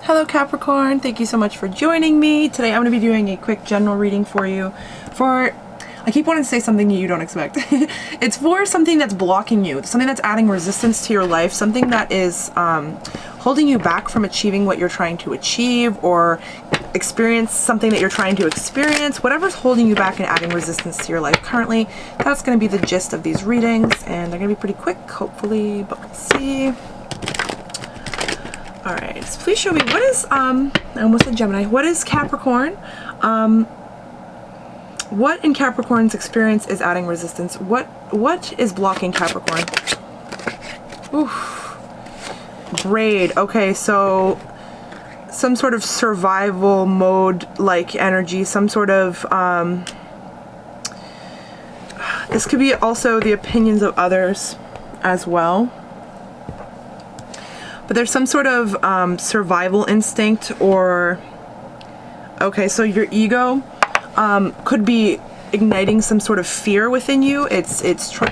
Hello Capricorn, thank you so much for joining me. Today I'm going to be doing a quick general reading for you I keep wanting to say something you don't expect. It's for something that's blocking you, something that's adding resistance to your life, something that is holding you back from achieving what you're trying to achieve or experience something that you're trying to experience. Whatever's holding you back and adding resistance to your life currently, that's going to be the gist of these readings, and they're going to be pretty quick, hopefully, but we'll see. Alright, so please show me, what is, I almost said Gemini, what is Capricorn? What in Capricorn's experience is adding resistance? What is blocking Capricorn? Oof. Braid, okay, so some sort of survival mode like energy, some sort of, this could be also the opinions of others as well. But there's some sort of survival instinct, or okay, so your ego could be igniting some sort of fear within you. It's your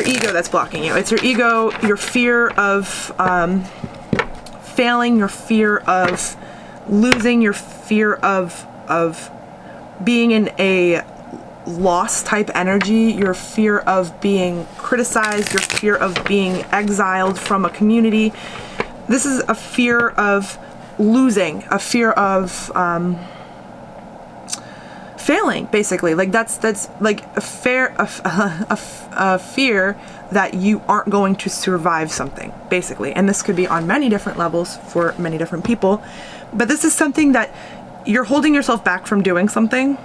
ego that's blocking you. It's your ego, your fear of failing, your fear of losing, your fear of being in a loss type energy, your fear of being criticized, your fear of being exiled from a community. This is a fear of losing, a fear of failing, basically. Like that's like a fear that you aren't going to survive something, basically. And this could be on many different levels for many different people, but this is something that you're holding yourself back from doing something,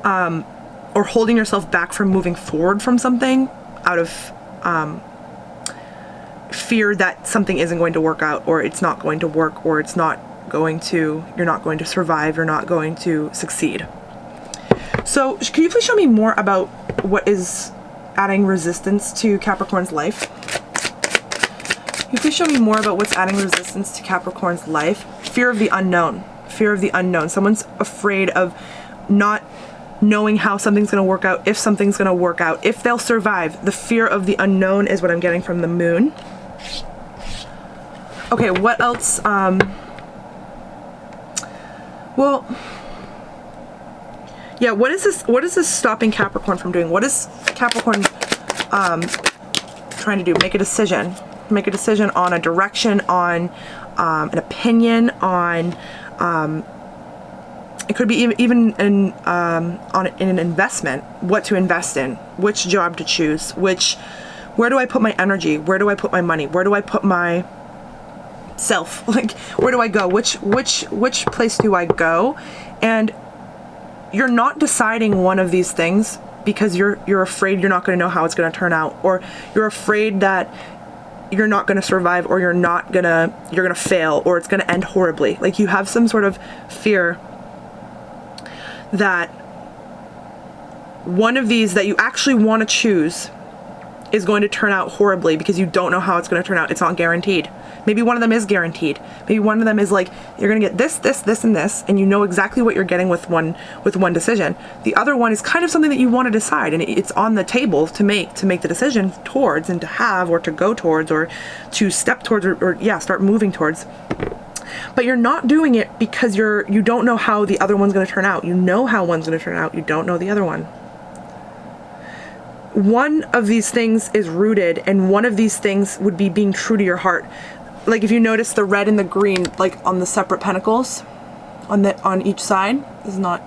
or holding yourself back from moving forward from something out of fear that something isn't going to work out, or it's not going to work, or you're not going to survive, you're not going to succeed. So can you please show me more about what is adding resistance to Capricorn's life? Can you please show me more about what's adding resistance to Capricorn's life? Fear of the unknown. Fear of the unknown. Someone's afraid of not knowing how something's going to work out, if something's going to work out, if they'll survive. The fear of the unknown is what I'm getting from the moon. Okay, what else? Well, yeah, what is this stopping Capricorn from doing? What is Capricorn trying to do? Make a decision. Make a decision on a direction, on an opinion, on it could be even in an investment, what to invest in, which job to choose, where do I put my energy, where do I put my money, where do I put my self, like where do I go, which place do I go? And you're not deciding one of these things because you're afraid you're not going to know how it's going to turn out, or you're afraid that you're not going to survive, or you're going to fail, or it's going to end horribly. Like you have some sort of fear that one of these that you actually want to choose is going to turn out horribly because you don't know how it's going to turn out. It's not guaranteed. Maybe one of them is guaranteed. Maybe one of them is like, you're going to get this, and this, and you know exactly what you're getting with one decision. The other one is kind of something that you want to decide, and it's on the table to make the decision towards, and to have, or to go towards, or to step towards, or start moving towards. But you're not doing it because you don't know how the other one's going to turn out. You know how one's going to turn out. You don't know the other one. One of these things is rooted, and one of these things would be being true to your heart. Like if you notice the red and the green, like on the separate pentacles, on each side, it's not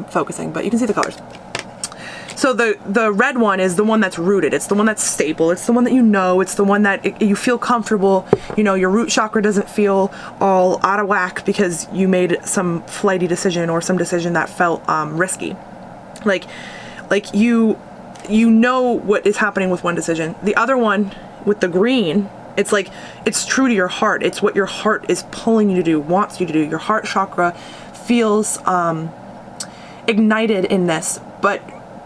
focusing, but you can see the colors. So the red one is the one that's rooted. It's the one that's stable. It's the one that you know. It's the one that you feel comfortable. You know, your root chakra doesn't feel all out of whack because you made some flighty decision or some decision that felt risky. Like you know what is happening with one decision. The other one with the green, it's like it's true to your heart. It's what your heart is pulling you to do, wants you to do. Your heart chakra feels ignited in this, but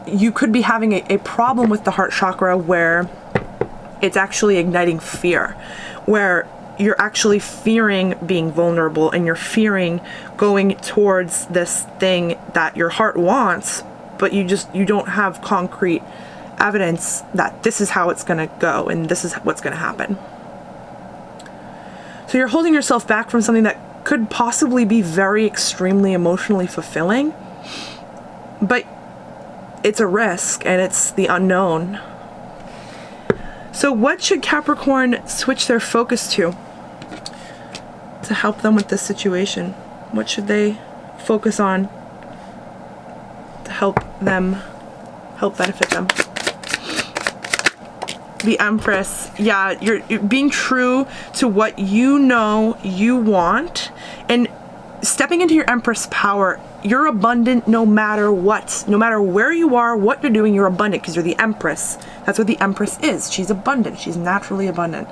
you could be having a problem with the heart chakra where it's actually igniting fear, where you're actually fearing being vulnerable, and you're fearing going towards this thing that your heart wants, but you don't have concrete evidence that this is how it's going to go and this is what's going to happen. So you're holding yourself back from something that could possibly be very extremely emotionally fulfilling, but it's a risk and it's the unknown. So what should Capricorn switch their focus to help them with this situation? What should they focus on to help benefit them? The Empress. Yeah, you're being true to what you know you want and stepping into your Empress power. You're abundant no matter what. No matter where you are, what you're doing, you're abundant because you're the Empress. That's what the Empress is. She's abundant. She's naturally abundant.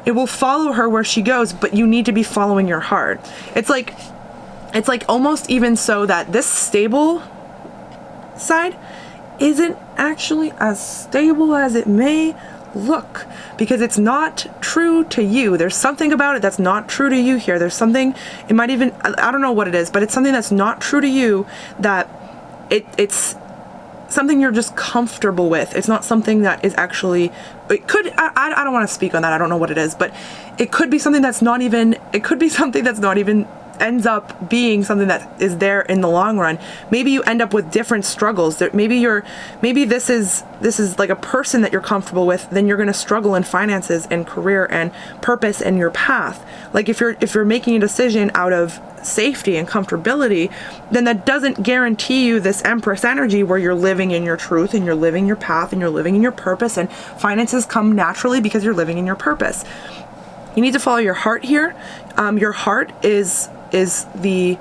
It will follow her where she goes, but you need to be following your heart. It's like almost even so that this stable side isn't actually as stable as it may look, because it's not true to you. There's something about it that's not true to you here. There's something, it might even, I don't know what it is, but it's something that's not true to you, that it's something you're just comfortable with. It's not something that is actually, it could, I don't want to speak on that. I don't know what it is, but it could be something that's not even, ends up being something that is there in the long run. Maybe you end up with different struggles. Maybe this is like a person that you're comfortable with, then you're going to struggle in finances and career and purpose and your path. Like if you're making a decision out of safety and comfortability, then that doesn't guarantee you this Empress energy where you're living in your truth and you're living your path and you're living in your purpose, and finances come naturally because you're living in your purpose. You need to follow your heart here. Your heart is the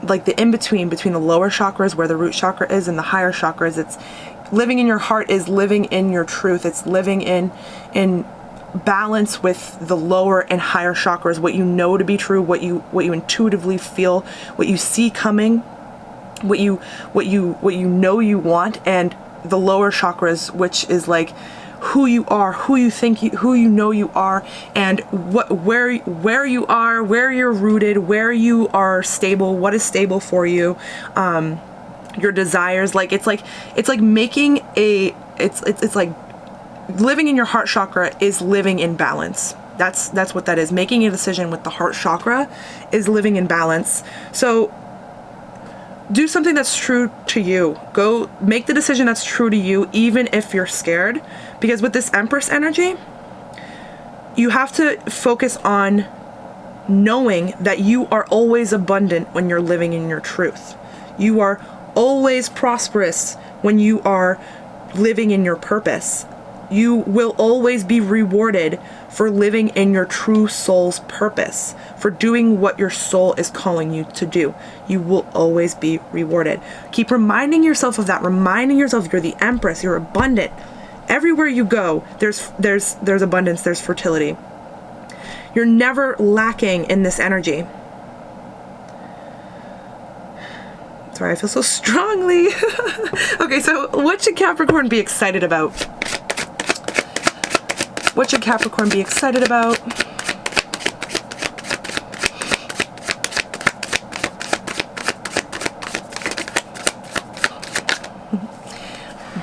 like the in-between between the lower chakras where the root chakra is and the higher chakras. It's living in your heart is living in your truth. It's living in balance with the lower and higher chakras, what you know to be true, what you intuitively feel, what you see coming, what you know you want, and the lower chakras, which is like who you are, who you know you are, and where you are, where you're rooted, where you are stable, what is stable for you, your desires. Like it's like making it's like living in your heart chakra is living in balance. That's what that is. Making a decision with the heart chakra is living in balance. So do something that's true to you. Go make the decision that's true to you, even if you're scared. Because with this Empress energy, you have to focus on knowing that you are always abundant when you're living in your truth. You are always prosperous when you are living in your purpose. You will always be rewarded for living in your true soul's purpose, for doing what your soul is calling you to do. You will always be rewarded. Keep reminding yourself of that, reminding yourself you're the Empress, you're abundant. Everywhere you go, there's abundance, there's fertility. You're never lacking in this energy. Sorry, I feel so strongly. Okay, so what should Capricorn be excited about? What should Capricorn be excited about?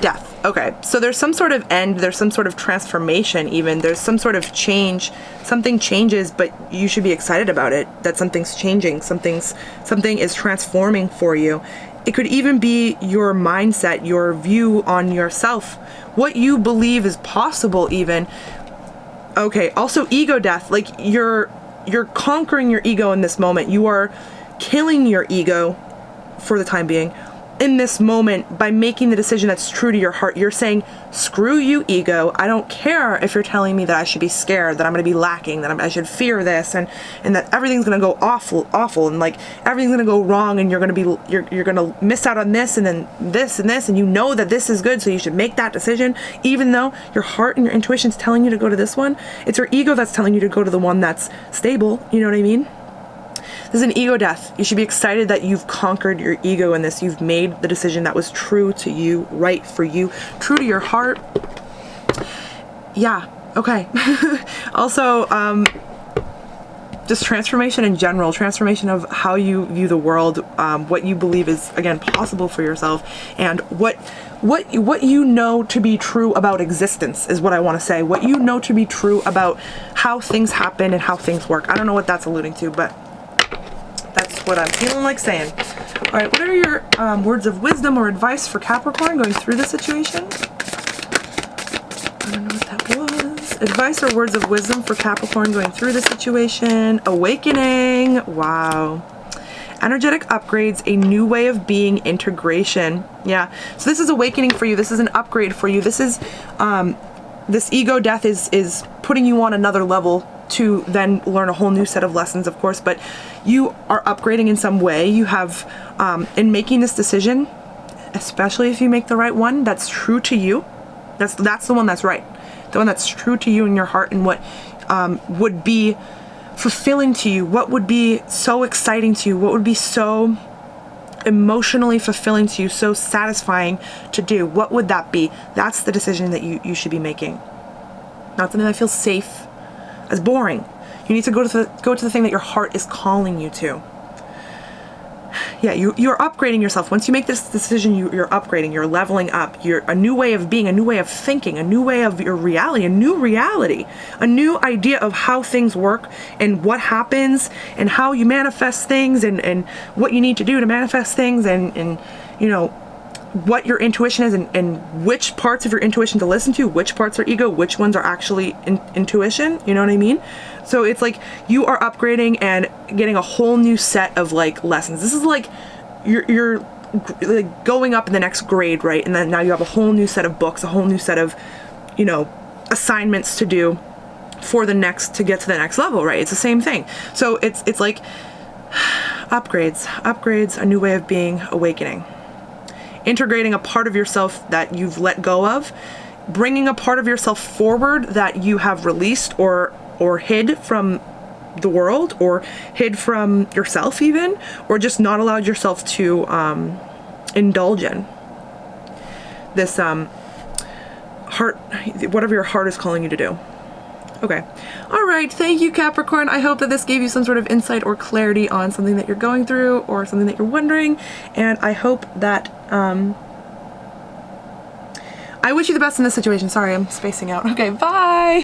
Death. Okay, so there's some sort of end, there's some sort of transformation even, there's some sort of change, something changes, but you should be excited about it, that something's changing, something is transforming for you. It could even be your mindset, your view on yourself, what you believe is possible even. Okay, also ego death, like you're conquering your ego in this moment. You are killing your ego for the time being. In this moment, by making the decision that's true to your heart, you're saying, screw you, ego. I don't care if you're telling me that I should be scared, that I'm going to be lacking, that I should fear this, and that everything's going to go awful, and like everything's going to go wrong, and you're going to miss out on this, and then this, and you know that this is good, so you should make that decision, even though your heart and your intuition's telling you to go to this one. It's your ego that's telling you to go to the one that's stable. You know what I mean? This is an ego death. You should be excited that you've conquered your ego in this. You've made the decision that was true to you, right for you, true to your heart. Yeah, okay. Also, just transformation in general, transformation of how you view the world, what you believe is, again, possible for yourself, and what you know to be true about existence is what I want to say. What you know to be true about how things happen and how things work. I don't know what that's alluding to, but that's what I'm feeling like saying. All right, what are your words of wisdom or advice for Capricorn going through the situation? I don't know what that was. Advice or words of wisdom for Capricorn going through the situation. Awakening. Wow. Energetic upgrades, a new way of being, integration. Yeah. So this is awakening for you. This is an upgrade for you. This is, this ego death is putting you on another level to then learn a whole new set of lessons, of course, but you are upgrading in some way. You have, in making this decision, especially if you make the right one, that's true to you. That's the one that's right. The one that's true to you in your heart, and what would be fulfilling to you, what would be so exciting to you, what would be so emotionally fulfilling to you, so satisfying to do. What would that be? That's the decision that you should be making. Not something that feels safe, as boring. You need to go to the thing that your heart is calling you to. Yeah, you're upgrading yourself. Once you make this decision, you're upgrading, you're leveling up. You're a new way of being, a new way of thinking, a new way of your reality, a new idea of how things work and what happens and how you manifest things, and what you need to do to manifest things, and you know, what your intuition is, and which parts of your intuition to listen to, which parts are ego, which ones are actually intuition, you know what I mean? So it's like you are upgrading and getting a whole new set of like lessons. This is like you're like going up in the next grade, right? And then now you have a whole new set of books, a whole new set of, you know, assignments to do for the next, to get to the next level, right? It's the same thing. So it's like upgrades, a new way of being, awakening. Integrating a part of yourself that you've let go of, bringing a part of yourself forward that you have released or hid from the world, or hid from yourself even, or just not allowed yourself to indulge in. This heart, whatever your heart is calling you to do. Okay. All right. Thank you, Capricorn. I hope that this gave you some sort of insight or clarity on something that you're going through or something that you're wondering. And I hope that, I wish you the best in this situation. Sorry, I'm spacing out. Okay. Bye.